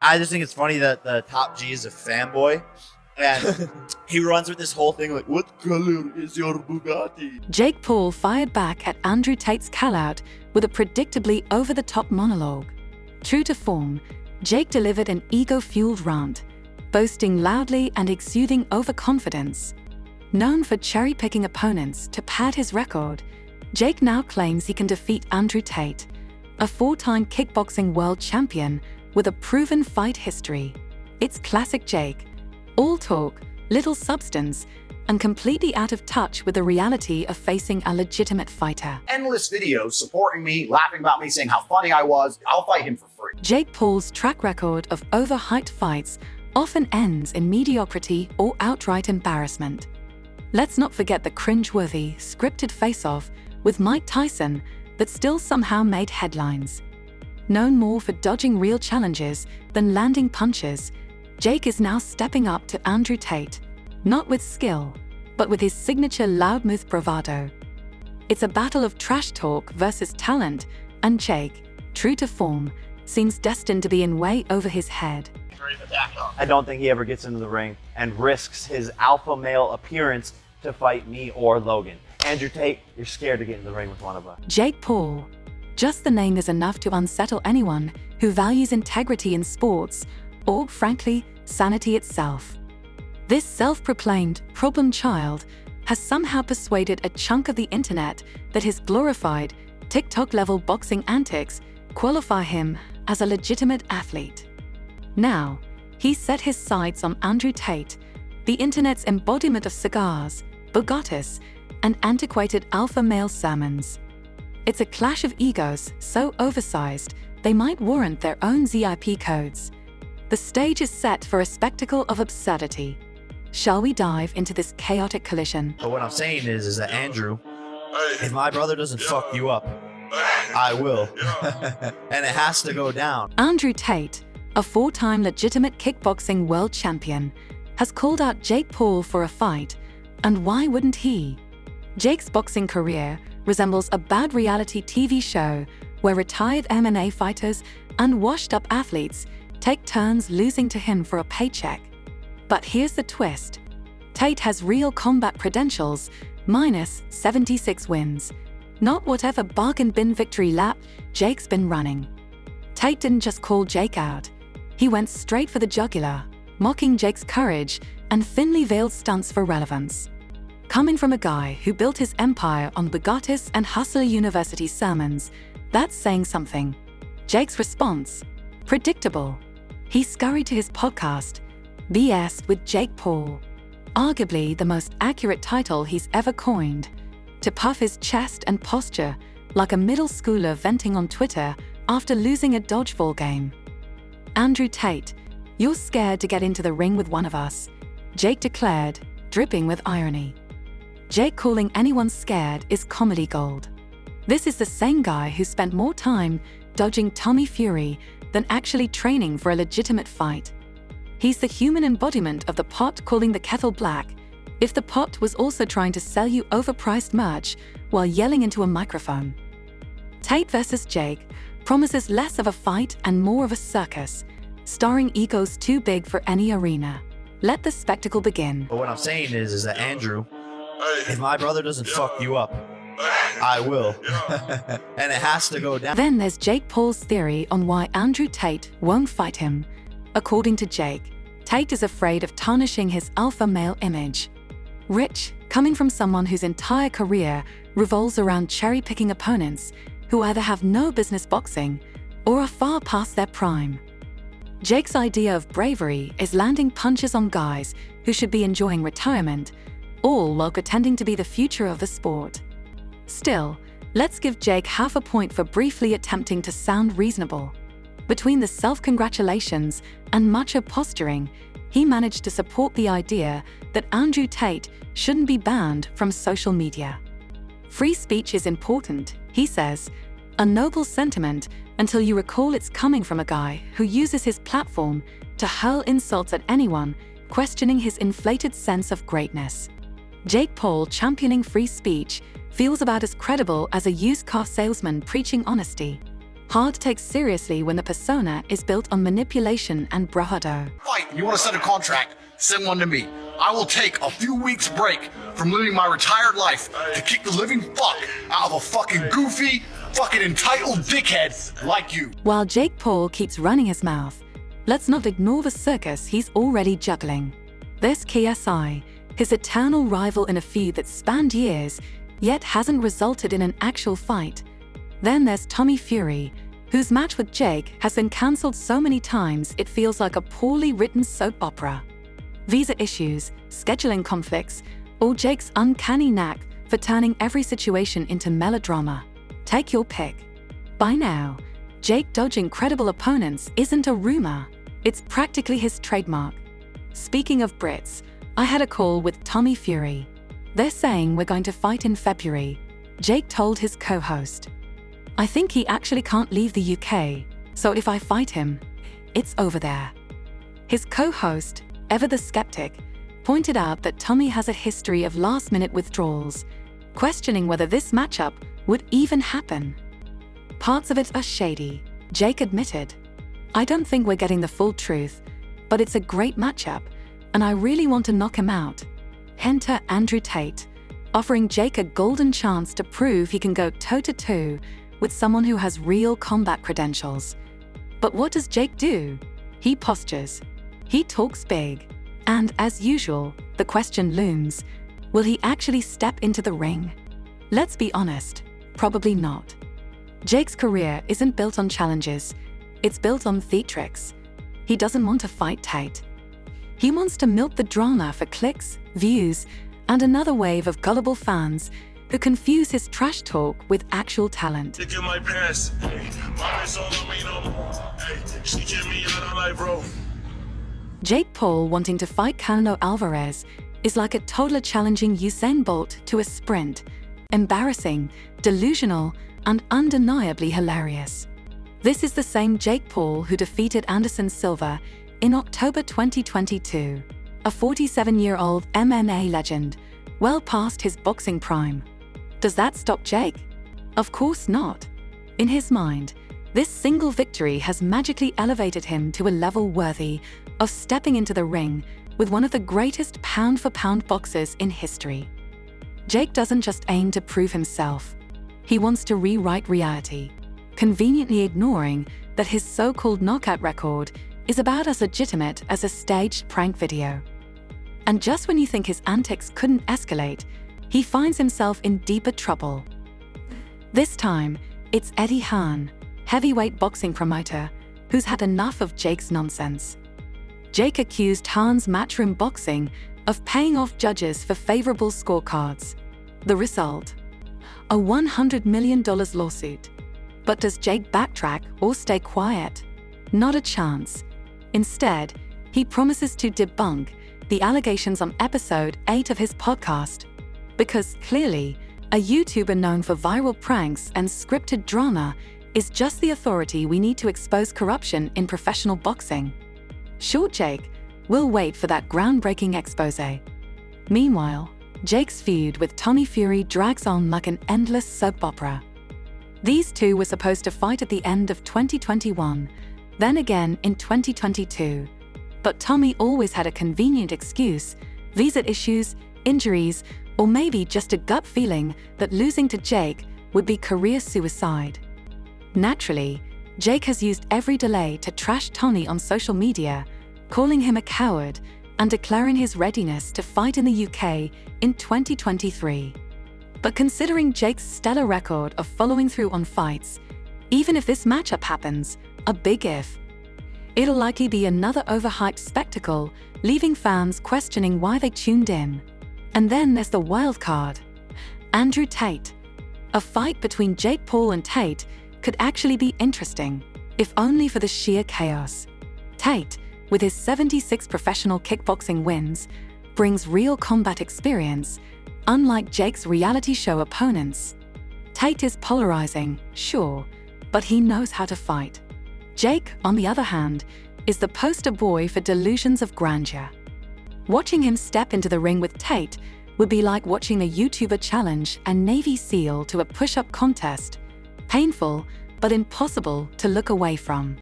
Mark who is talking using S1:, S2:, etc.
S1: I just think it's funny that the top G is a fanboy. And he runs with this whole thing like, what color is your Bugatti?
S2: Jake Paul fired back at Andrew Tate's Callout with a predictably over-the-top monologue. True to form, Jake delivered an ego-fueled rant, boasting loudly and exuding overconfidence. Known for cherry-picking opponents to pad his record, Jake now claims he can defeat Andrew Tate, a 4-time kickboxing world champion with a proven fight history. It's classic Jake. All talk, little substance, and completely out of touch with the reality of facing a legitimate fighter.
S3: Endless videos supporting me, laughing about me, saying how funny I was. I'll fight him for free.
S2: Jake Paul's track record of overhyped fights often ends in mediocrity or outright embarrassment. Let's not forget the cringe-worthy, scripted face-off with Mike Tyson that still somehow made headlines. Known more for dodging real challenges than landing punches, Jake is now stepping up to Andrew Tate, not with skill, but with his signature loudmouth bravado. It's a battle of trash talk versus talent, and Jake, true to form, seems destined to be in way over his head.
S1: I don't think he ever gets into the ring and risks his alpha male appearance to fight me or Logan. Andrew Tate, you're scared to get in the ring with one of us.
S2: Jake Paul. Just the name is enough to unsettle anyone who values integrity in sports, or, frankly, sanity itself. This self-proclaimed problem child has somehow persuaded a chunk of the internet that his glorified, TikTok-level boxing antics qualify him as a legitimate athlete. Now, he's set his sights on Andrew Tate, the internet's embodiment of cigars, Bugattis, and antiquated alpha male sermons. It's a clash of egos so oversized they might warrant their own ZIP codes. The stage is set for a spectacle of absurdity. Shall we dive into this chaotic collision?
S1: But what I'm saying is that Andrew, if my brother doesn't fuck you up, I will. And it has to go down.
S2: Andrew Tate, a 4-time legitimate kickboxing world champion, has called out Jake Paul for a fight, and why wouldn't he? Jake's boxing career resembles a bad reality TV show where retired MMA fighters and washed-up athletes take turns losing to him for a paycheck. But here's the twist. Tate has real combat credentials, minus 76 wins. Not whatever bargain bin victory lap Jake's been running. Tate didn't just call Jake out. He went straight for the jugular, mocking Jake's courage and thinly veiled stunts for relevance. Coming from a guy who built his empire on Bugattis and Hustler University sermons, that's saying something. Jake's response? Predictable. He scurried to his podcast, BS with Jake Paul, arguably the most accurate title he's ever coined, to puff his chest and posture like a middle schooler venting on Twitter after losing a dodgeball game. Andrew Tate, you're scared to get into the ring with one of us, Jake declared, dripping with irony. Jake calling anyone scared is comedy gold. This is the same guy who spent more time dodging Tommy Fury than actually training for a legitimate fight. He's the human embodiment of the pot calling the kettle black, if the pot was also trying to sell you overpriced merch while yelling into a microphone. Tate versus Jake promises less of a fight and more of a circus, starring egos too big for any arena. Let the spectacle begin.
S1: But what I'm saying is that Andrew, if my brother doesn't fuck you up, I will. And it has to go down.
S2: Then there's Jake Paul's theory on why Andrew Tate won't fight him. According to Jake, Tate is afraid of tarnishing his alpha male image. Rich, coming from someone whose entire career revolves around cherry-picking opponents who either have no business boxing or are far past their prime. Jake's idea of bravery is landing punches on guys who should be enjoying retirement, all while pretending to be the future of the sport. Still, let's give Jake half a point for briefly attempting to sound reasonable. Between the self-congratulations and macho posturing, he managed to support the idea that Andrew Tate shouldn't be banned from social media. Free speech is important, he says, a noble sentiment until you recall it's coming from a guy who uses his platform to hurl insults at anyone questioning his inflated sense of greatness. Jake Paul championing free speech feels about as credible as a used car salesman preaching honesty. Hard to take seriously when the persona is built on manipulation and bravado.
S3: Fight. You want to send a contract? Send one to me. I will take a few weeks break from living my retired life to kick the living fuck out of a fucking goofy, fucking entitled dickhead like you.
S2: While Jake Paul keeps running his mouth, let's not ignore the circus he's already juggling. There's KSI, his eternal rival in a feud that spanned years, yet hasn't resulted in an actual fight. Then there's Tommy Fury, whose match with Jake has been cancelled so many times it feels like a poorly written soap opera. Visa issues, scheduling conflicts, or Jake's uncanny knack for turning every situation into melodrama. Take your pick. By now, Jake dodging credible opponents isn't a rumor, it's practically his trademark. Speaking of Brits, I had a call with Tommy Fury. They're saying we're going to fight in February, Jake told his co-host. I think he actually can't leave the UK, so if I fight him, it's over there. His co-host, Ever the Skeptic, pointed out that Tommy has a history of last-minute withdrawals, questioning whether this matchup would even happen. Parts of it are shady, Jake admitted. I don't think we're getting the full truth, but it's a great matchup, and I really want to knock him out. Enter Andrew Tate, offering Jake a golden chance to prove he can go toe-to-toe with someone who has real combat credentials. But what does Jake do? He postures. He talks big. And as usual, the question looms, will he actually step into the ring? Let's be honest, probably not. Jake's career isn't built on challenges, it's built on theatrics. He doesn't want to fight Tate. He wants to milk the drama for clicks, views, and another wave of gullible fans who confuse his trash talk with actual talent.
S4: Look at my pants. Hey, my wrist on me no more. Hey, she get me out of life, bro.
S2: Jake Paul wanting to fight Canelo Alvarez is like a toddler challenging Usain Bolt to a sprint. Embarrassing, delusional, and undeniably hilarious. This is the same Jake Paul who defeated Anderson Silva in October 2022, a 47-year-old MMA legend, well past his boxing prime. Does that stop Jake? Of course not. In his mind, this single victory has magically elevated him to a level worthy of stepping into the ring with one of the greatest pound-for-pound boxers in history. Jake doesn't just aim to prove himself. He wants to rewrite reality, conveniently ignoring that his so-called knockout record is about as legitimate as a staged prank video. And just when you think his antics couldn't escalate, he finds himself in deeper trouble. This time, it's Eddie Hearn, heavyweight boxing promoter, who's had enough of Jake's nonsense. Jake accused Hearn's Matchroom Boxing of paying off judges for favorable scorecards. The result? A $100 million lawsuit. But does Jake backtrack or stay quiet? Not a chance. Instead, he promises to debunk the allegations on episode 8 of his podcast. Because clearly, a YouTuber known for viral pranks and scripted drama is just the authority we need to expose corruption in professional boxing. Sure, Jake, we'll wait for that groundbreaking expose. Meanwhile, Jake's feud with Tommy Fury drags on like an endless soap opera. These two were supposed to fight at the end of 2021, then again in 2022. But Tommy always had a convenient excuse, visa issues, injuries, or maybe just a gut feeling that losing to Jake would be career suicide. Naturally, Jake has used every delay to trash Tommy on social media, calling him a coward and declaring his readiness to fight in the UK in 2023. But considering Jake's stellar record of following through on fights, even if this matchup happens, a big if, it'll likely be another overhyped spectacle, leaving fans questioning why they tuned in. And then there's the wild card, Andrew Tate. A fight between Jake Paul and Tate could actually be interesting, if only for the sheer chaos. Tate, with his 76 professional kickboxing wins, brings real combat experience, unlike Jake's reality show opponents. Tate is polarizing, sure, but he knows how to fight. Jake, on the other hand, is the poster boy for delusions of grandeur. Watching him step into the ring with Tate would be like watching a YouTuber challenge a Navy SEAL to a push-up contest. Painful, but impossible to look away from.